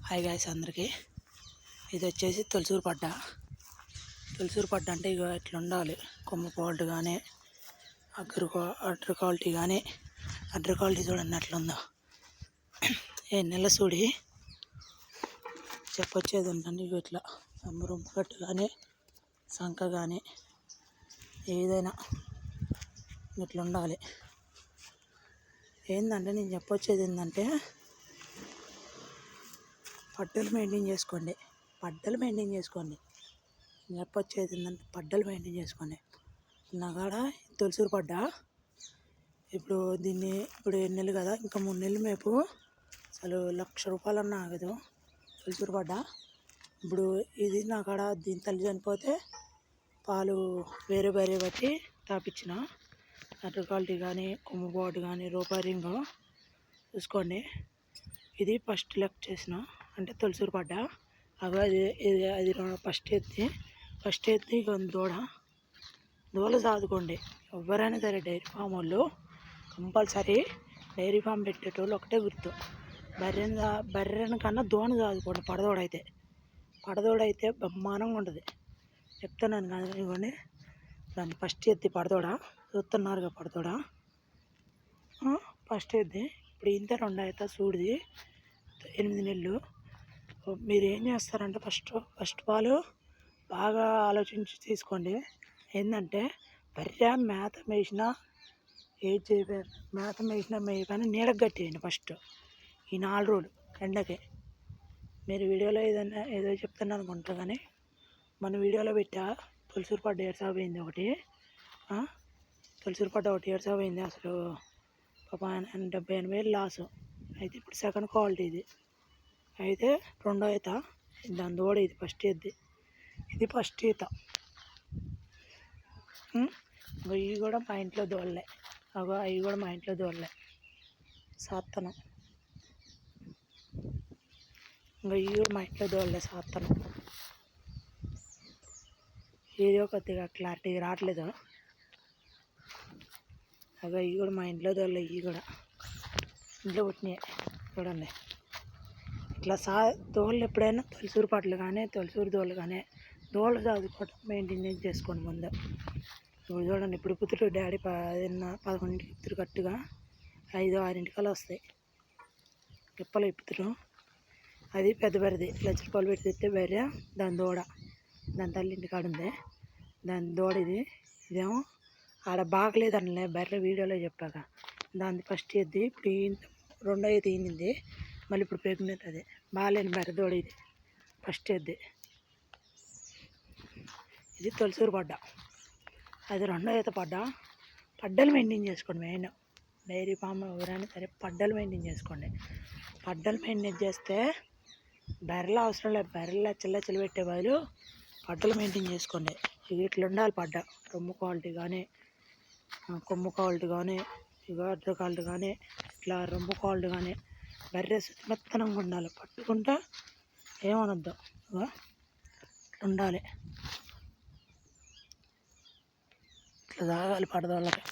Hi guys అందరికీ. ఇది వచ్చేసి తొలసూరు పడ్డ. తొలసూరు పడ్డ అంటే ఇక ఇట్లా ఉండాలి. కొమ్ము క్వాలిటీ కానీ అడ్డర్ క్వాలిటీ కానీ అడ్డర్ క్వాలిటీ చూడండి అట్లుందో. ఏ నెల చూడి చెప్పొచ్చేది ఏంటంటే ఇక ఇట్లా రొమ్ము కట్టు కానీ సంక కానీ ఏదైనా ఇట్లా ఉండాలి. ఏంటంటే నేను చెప్పొచ్చేది ఏంటంటే పడ్డలు మెయింటైన్ చేసుకోండి. నేను చెప్పొచ్చేది ఏంటంటే పడ్డలు మెయింటైన్ చేసుకోండి. నా కాడ తొలసూరు పడ్డ ఇప్పుడు దీన్ని ఇప్పుడు 7 నెలలు కదా, ఇంకా 3 నెలలు మేపు అసలు 1,00,000 రూపాయలన్నా ఆగదు. తొలసూరు పడ్డ ఇప్పుడు ఇది నా కాడ దీని తల్లి చనిపోతే పాలు వేరే బట్టి తాపించిన. అడ్డర్ క్వాలిటీ కానీ కొమ్ము బోర్డు కానీ రూపాయి రింగు చూసుకోండి. ఇది ఫస్ట్ లెక్క చేసిన అంటే తొలసూరు పడ్డ. అది ఫస్ట్ ఎత్తి ఇక దూల సాదుకోండి. ఎవరైనా సరే డైరీ ఫామ్ వాళ్ళు కంపల్సరీ డైరీ ఫామ్ పెట్టేటోళ్ళు ఒకటే గుర్తు, బర్రెని కన్నా దోణ సాదుకోండి. పడదోడైతే బ్రహ్మాండంగా ఉంటుంది. చెప్తున్నాను కదా, ఇవ్వండి దాన్ని ఫస్ట్ ఎత్తి పడదోడ చూస్తున్నారుగా. పడదోడ ఫస్ట్ ఎత్తి ఇప్పుడు ఇంత 2 అవుతా చూడిది 8 నెలలు. మీరు ఏం చేస్తారంటే ఫస్ట్ పాలు బాగా ఆలోచించి తీసుకోండి. ఏంటంటే బర్రె మేత మేసినా మేయగానే నీడకు కట్టేయండి ఫస్ట్ ఈ 4 రోజులు ఎండకి. మీరు వీడియోలో ఏదో చెప్తున్నా అనుకుంటా కానీ మన వీడియోలో పెట్టా తొలసూరు పడ్డ 7,000 పోయింది ఒకటి. తొలసూరు పడ్డ ఒకటి 7,000 పోయింది. అసలు పాప 70,000 లాసు. అయితే ఇప్పుడు సెకండ్ క్వాలిటీ ఇది. అయితే 2వ ఈత దాని దూడ. ఇది ఫస్ట్ ఎద్ది, ఇది ఫస్ట్ ఈత. ఇవి కూడా మా ఇంట్లో దోళ్ళే. అవి కూడా మా ఇంట్లో దోళ్ళే సాత్తనం. ఇవి కూడా మా ఇంట్లో దోళ్ళే సాత్తనం. ఏదో కొద్దిగా క్లారిటీ రావట్లేదు. ఇవి కూడా మా ఇంట్లో దోళ్ళే. ఇవి కూడా ఇంట్లో పుట్టినాయి చూడండి. ఇట్లా దోళ్ళు ఎప్పుడైనా తొలసూరు పడ్డలు కానీ తొలసూరు దోళ్ళు కానీ దోళ్ళు చదువుకోవడం మెయింటైన్ చేసుకోండి ముందు. ఇప్పుడు చూడండి, ఇప్పుడు పుత్రుడు డాడీ 11కి పుత్రుడు కట్టుగా 5-6 వస్తాయి పిప్పలు ఇప్పుతురు. అది పెద్ద బర్రెది 1,00,000 రూపాయలు పెట్టి తెస్తే బర్రె. దాని దూడ దాని తల్లి ఇంటికాడ ఉంది. దాని దూడ ఇదేమో ఆడ బాగలేదనలే బర్రె వీడియోలో చెప్పాక. దాన్ని ఫస్ట్ ఎద్ది ఇప్పుడు 2వ ఈత ఈనింది. మళ్ళీ ఇప్పుడు ప్రెగ్నెంట్. అది బాగాలేని బర్రె దూడ. ఇది ఫస్ట్ ఎద్ది. ఇది తొలసూరు పడ్డ. అది 2వ ఈత పడ్డ. పడ్డలు మెయింటైన్ చేసుకోండి. మెయిన్ డైరీ ఫామ్ ఎవరైనా సరే పడ్డలు మెయింటైన్ చేసుకోండి. పడ్డలు మెయింటైన్ చేస్తే బర్రెలు అవసరం లేదు. బర్రెలు చిల్ల పెట్టే బదులు పడ్డలు మెయింటైన్ చేసుకోండి. ఇక ఇట్లా ఉండాలి పడ్డ. రొమ్ము క్వాలిటీ కానీ కొమ్ము క్వాలిటీ కానీ ఇక అడ్డర్ క్వాలిటీ కానీ ఇట్లా రొమ్ము క్వాలిటీ కానీ బర్రె మెత్తనంగా ఉండాలి. పట్టుకుంటే ఏమనొద్దు. ఇట్లా ఉండాలి. ఇట్లా తాగాలి పడదోళ్ళకి.